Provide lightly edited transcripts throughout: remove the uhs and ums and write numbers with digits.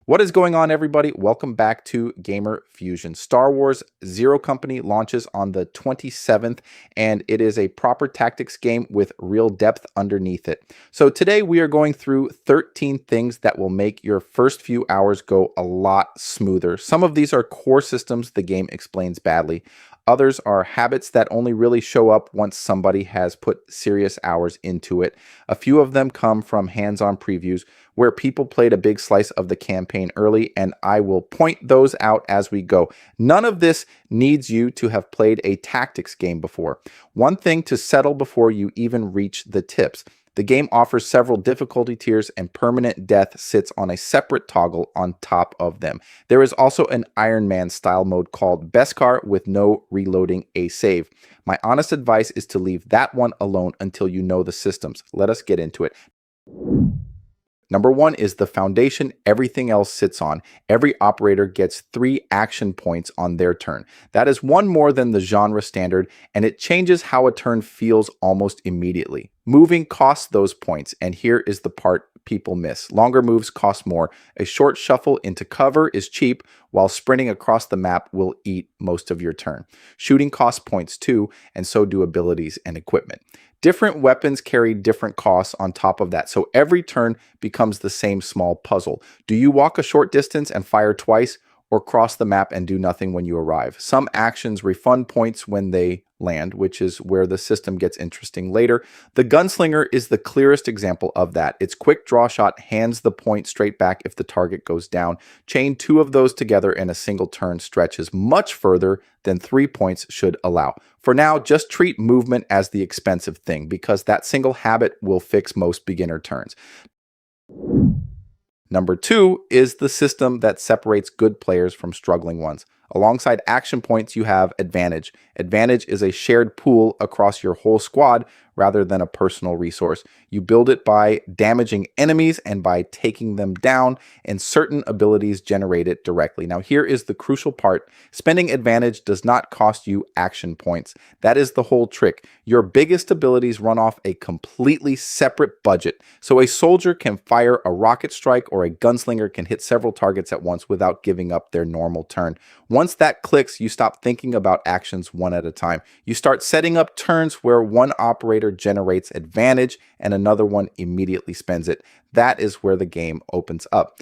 What is going on, everybody? Welcome back to GamerFuzion. Star Wars Zero Company launches on the 27th, and it is a proper tactics game with real depth underneath it. So today we are going through 13 things that will make your first few hours go a lot smoother. Some of these are core systems the game explains badly. Others are habits that only really show up once somebody has put serious hours into it. A few of them come from hands-on previews where people played a big slice of the campaign early, and I will point those out as we go. None of this needs you to have played a tactics game before. One thing to settle before you even reach the tips. The game offers several difficulty tiers, and permanent death sits on a separate toggle on top of them. There is also an Iron Man style mode called Beskar with no reloading a save. My honest advice is to leave that one alone until you know the systems. Let us get into it. Number one is the foundation everything else sits on. Every operator gets 3 action points on their turn. That is one more than the genre standard, and it changes how a turn feels almost immediately. Moving costs those points, and here is the part people miss. Longer moves cost more. A short shuffle into cover is cheap, while sprinting across the map will eat most of your turn. Shooting costs points too, and so do abilities and equipment. Different weapons carry different costs on top of that, so every turn becomes the same small puzzle. Do you walk a short distance and fire twice, or cross the map and do nothing when you arrive? Some actions refund points when they land, which is where the system gets interesting later. The gunslinger is the clearest example of that. Its quick draw shot hands the point straight back if the target goes down. Chain 2 of those together in a single turn stretches much further than 3 points should allow. For now, just treat movement as the expensive thing, because that single habit will fix most beginner turns. Number 2 is the system that separates good players from struggling ones. Alongside action points, you have advantage. Advantage is a shared pool across your whole squad rather than a personal resource. You build it by damaging enemies and by taking them down, and certain abilities generate it directly. Now, here is the crucial part. Spending advantage does not cost you action points. That is the whole trick. Your biggest abilities run off a completely separate budget. So a soldier can fire a rocket strike, or a gunslinger can hit several targets at once without giving up their normal turn. Once that clicks, you stop thinking about actions one at a time. You start setting up turns where one operator generates advantage and another one immediately spends it. That is where the game opens up.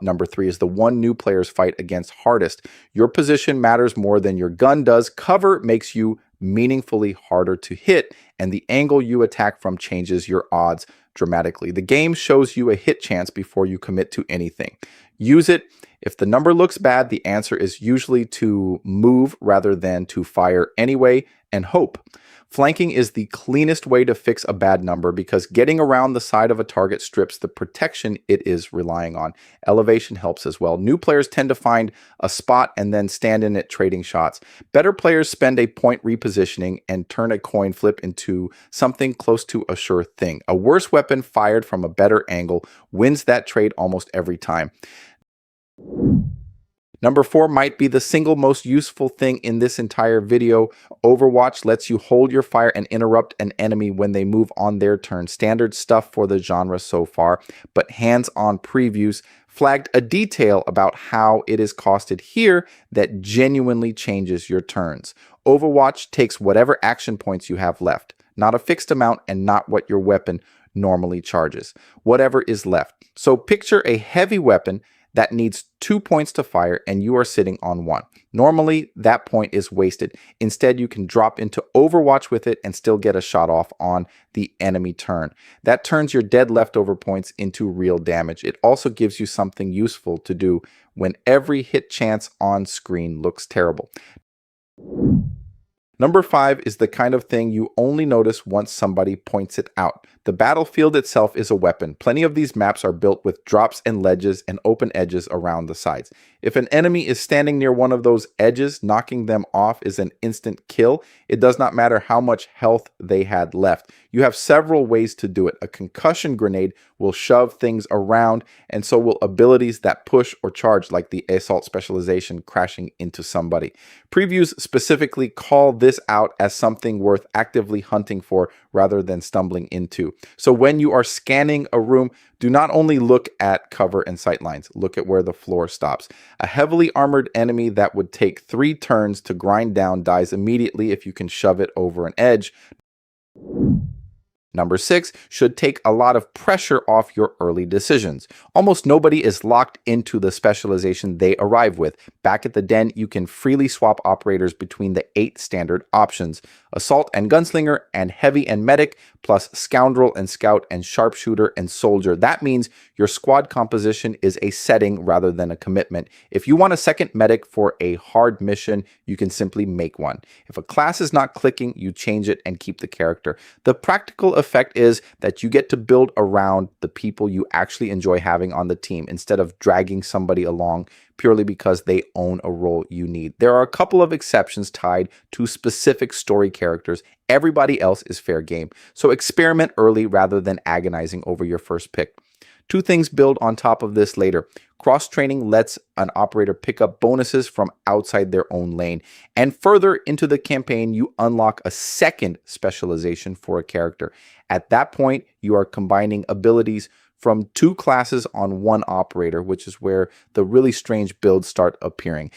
Number 3 is the one new players fight against hardest. Your position matters more than your gun does. Cover makes you meaningfully harder to hit, and the angle you attack from changes your odds dramatically. The game shows you a hit chance before you commit to anything. Use it. If the number looks bad, the answer is usually to move rather than to fire anyway, and hope. Flanking is the cleanest way to fix a bad number, because getting around the side of a target strips the protection it is relying on. Elevation helps as well. New players tend to find a spot and then stand in it trading shots. Better players spend a point repositioning and turn a coin flip into something close to a sure thing. A worse weapon fired from a better angle wins that trade almost every time. Number 4 might be the single most useful thing in this entire video. Overwatch lets you hold your fire and interrupt an enemy when they move on their turn. Standard stuff for the genre so far, but hands-on previews flagged a detail about how it is costed here that genuinely changes your turns. Overwatch takes whatever action points you have left, not a fixed amount and not what your weapon normally charges. Whatever is left. So picture a heavy weapon that needs 2 points to fire and you are sitting on 1. Normally, that point is wasted. Instead, you can drop into Overwatch with it and still get a shot off on the enemy turn. That turns your dead leftover points into real damage. It also gives you something useful to do when every hit chance on screen looks terrible. Number 5 is the kind of thing you only notice once somebody points it out. The battlefield itself is a weapon. Plenty of these maps are built with drops and ledges and open edges around the sides. If an enemy is standing near one of those edges, knocking them off is an instant kill. It does not matter how much health they had left. You have several ways to do it. A concussion grenade will shove things around, and so will abilities that push or charge, like the assault specialization crashing into somebody. Previews specifically call this this out as something worth actively hunting for rather than stumbling into. So when you are scanning a room, do not only look at cover and sightlines, look at where the floor stops. A heavily armored enemy that would take 3 turns to grind down dies immediately if you can shove it over an edge. Number 6 should take a lot of pressure off your early decisions. Almost nobody is locked into the specialization they arrive with. Back at the den, you can freely swap operators between the 8 standard options: Assault and Gunslinger, and Heavy and Medic, plus Scoundrel and Scout and Sharpshooter and Soldier. That means your squad composition is a setting rather than a commitment. If you want a second medic for a hard mission, you can simply make one. If a class is not clicking, you change it and keep the character. The practical effect is that you get to build around the people you actually enjoy having on the team instead of dragging somebody along purely because they own a role you need. There are a couple of exceptions tied to specific story characters. Everybody else is fair game. So experiment early rather than agonizing over your first pick. 2 things build on top of this later. Cross-training lets an operator pick up bonuses from outside their own lane. And further into the campaign, you unlock a second specialization for a character. At that point, you are combining abilities from 2 classes on 1 operator, which is where the really strange builds start appearing.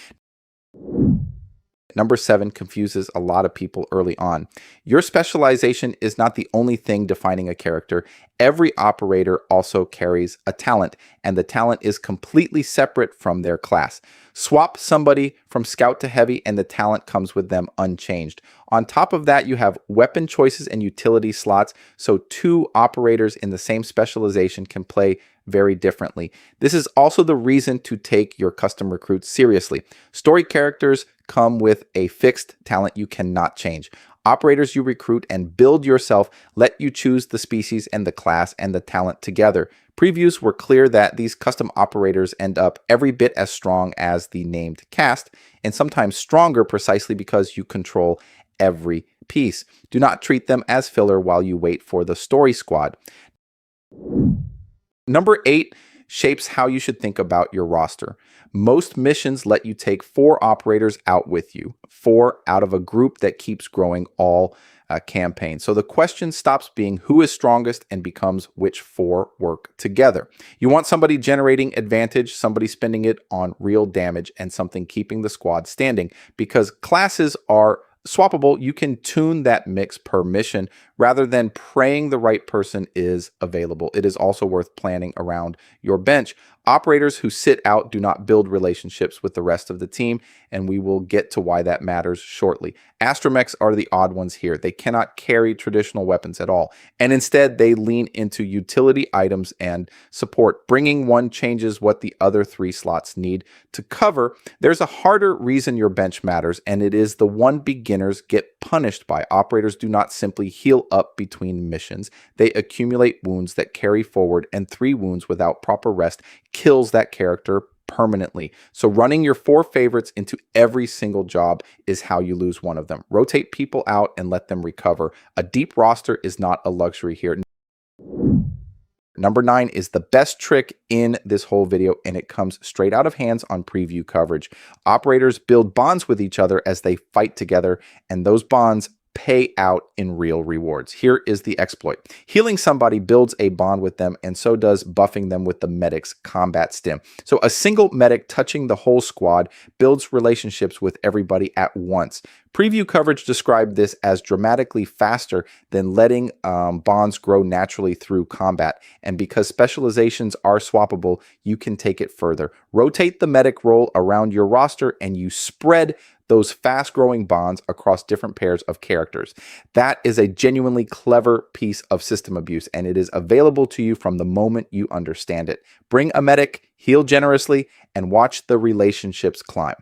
Number 7 confuses a lot of people early on. Your specialization is not the only thing defining a character. Every operator also carries a talent, and the talent is completely separate from their class. Swap somebody from Scout to Heavy, and the talent comes with them unchanged. On top of that, you have weapon choices and utility slots, so 2 operators in the same specialization can play very differently. This is also the reason to take your custom recruits seriously. Story characters come with a fixed talent you cannot change. Operators you recruit and build yourself let you choose the species and the class and the talent together. Previews were clear that these custom operators end up every bit as strong as the named cast, and sometimes stronger precisely because you control every piece. Do not treat them as filler while you wait for the story squad. Number 8 shapes how you should think about your roster. Most missions let you take 4 operators out with you, 4 out of a group that keeps growing all campaign. So the question stops being who is strongest and becomes which 4 work together. You want somebody generating advantage, somebody spending it on real damage, and something keeping the squad standing. Because classes are swappable, you can tune that mix per mission rather than praying the right person is available. It is also worth planning around your bench. Operators who sit out do not build relationships with the rest of the team, and we will get to why that matters shortly. Astromechs are the odd ones here. They cannot carry traditional weapons at all, and instead they lean into utility items and support. Bringing one changes what the other 3 slots need to cover. There's a harder reason your bench matters, and it is the one beginners get punished by. Operators do not simply heal up between missions. They accumulate wounds that carry forward, and 3 wounds without proper rest kills that character permanently. So running your 4 favorites into every single job is how you lose one of them. Rotate people out and let them recover. A deep roster is not a luxury here. Number 9 is the best trick in this whole video, and it comes straight out of hands on preview coverage. Operators build bonds with each other as they fight together, and those bonds pay out in real rewards. Here is the exploit. Healing somebody builds a bond with them, and so does buffing them with the medic's combat stim. So a single medic touching the whole squad builds relationships with everybody at once. Preview coverage described this as dramatically faster than letting bonds grow naturally through combat. And because specializations are swappable, you can take it further. Rotate the medic role around your roster, and you spread those fast-growing bonds across different pairs of characters. That is a genuinely clever piece of system abuse, and it is available to you from the moment you understand it. Bring a medic, heal generously, and watch the relationships climb.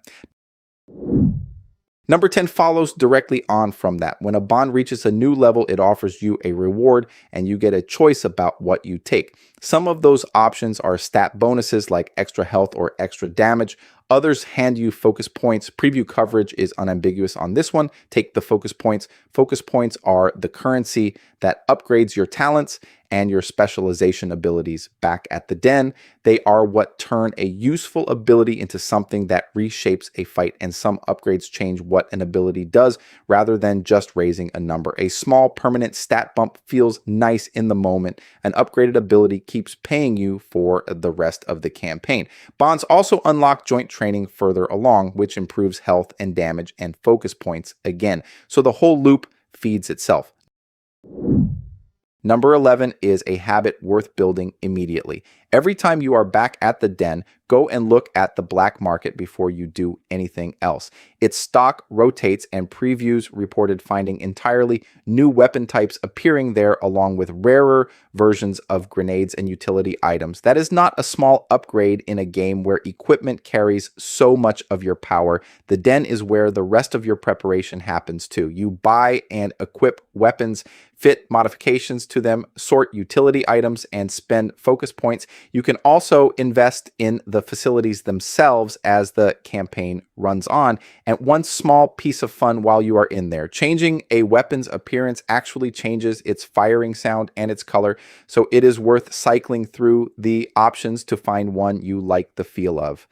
Number 10 follows directly on from that. When a bond reaches a new level, it offers you a reward, and you get a choice about what you take. Some of those options are stat bonuses like extra health or extra damage. Others hand you focus points. Preview coverage is unambiguous on this one. Take the focus points. Focus points are the currency that upgrades your talents, and your specialization abilities back at the den. They are what turn a useful ability into something that reshapes a fight, and some upgrades change what an ability does rather than just raising a number. A small permanent stat bump feels nice in the moment. An upgraded ability keeps paying you for the rest of the campaign. Bonds also unlock joint training further along, which improves health and damage and focus points again. So the whole loop feeds itself. Number 11 is a habit worth building immediately. Every time you are back at the den, go and look at the black market before you do anything else. Its stock rotates, and previews reported finding entirely new weapon types appearing there, along with rarer versions of grenades and utility items. That is not a small upgrade in a game where equipment carries so much of your power. The den is where the rest of your preparation happens too. You buy and equip weapons, fit modifications to them, sort utility items, and spend focus points. You can also invest in the facilities themselves as the campaign runs on. And one small piece of fun while you are in there: changing a weapon's appearance actually changes its firing sound and its color, so it is worth cycling through the options to find one you like the feel of.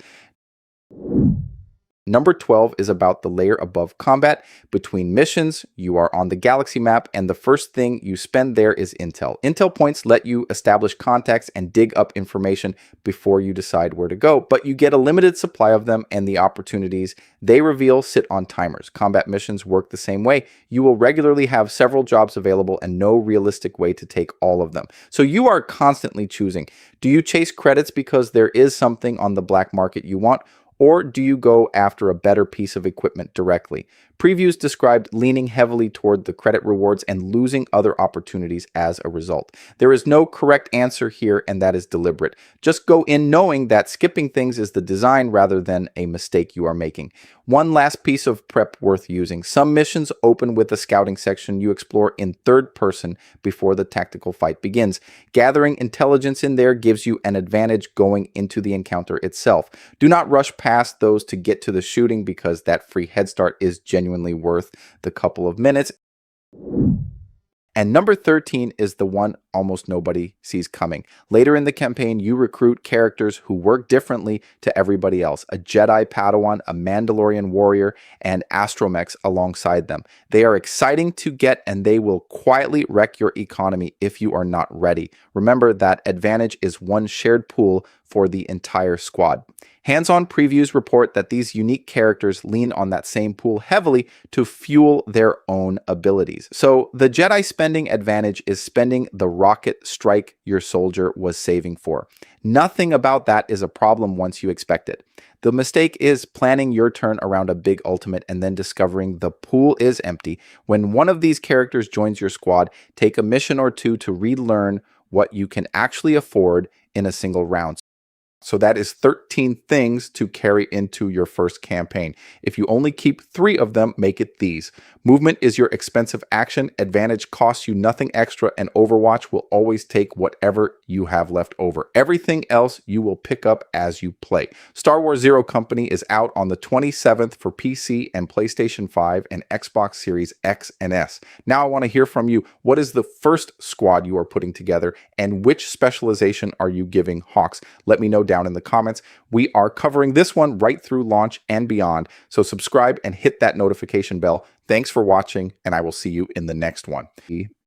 Number 12 is about the layer above combat. Between missions, you are on the galaxy map, and the first thing you spend there is intel. Intel points let you establish contacts and dig up information before you decide where to go, but you get a limited supply of them, and the opportunities they reveal sit on timers. Combat missions work the same way. You will regularly have several jobs available and no realistic way to take all of them. So you are constantly choosing. Do you chase credits because there is something on the black market you want, or do you go after a better piece of equipment directly? Previews described leaning heavily toward the credit rewards and losing other opportunities as a result. There is no correct answer here, and that is deliberate. Just go in knowing that skipping things is the design rather than a mistake you are making. One last piece of prep worth using: some missions open with a scouting section you explore in third person before the tactical fight begins. Gathering intelligence in there gives you an advantage going into the encounter itself. Do not rush past those to get to the shooting, because that free head start is genuinely worth the couple of minutes. And number 13 is the one almost nobody sees coming. Later in the campaign, you recruit characters who work differently to everybody else: a Jedi Padawan, a Mandalorian warrior, and Astromechs alongside them. They are exciting to get, and they will quietly wreck your economy if you are not ready. Remember that advantage is one shared pool for the entire squad. Hands-on previews report that these unique characters lean on that same pool heavily to fuel their own abilities. So the Jedi spending advantage is spending the rocket strike your soldier was saving for. Nothing about that is a problem once you expect it. The mistake is planning your turn around a big ultimate and then discovering the pool is empty. When one of these characters joins your squad, take a mission or two to relearn what you can actually afford in a single round. So that is 13 things to carry into your first campaign. If you only keep 3 of them, make it these. Movement is your expensive action. Advantage costs you nothing extra, and Overwatch will always take whatever you have left over. Everything else you will pick up as you play. Star Wars Zero Company is out on the 27th for PC and PlayStation 5 and Xbox Series X and S. Now I want to hear from you. What is the first squad you are putting together, and which specialization are you giving Hawks? Let me know down in the comments. We are covering this one right through launch and beyond, so subscribe and hit that notification bell. Thanks for watching, and I will see you in the next one.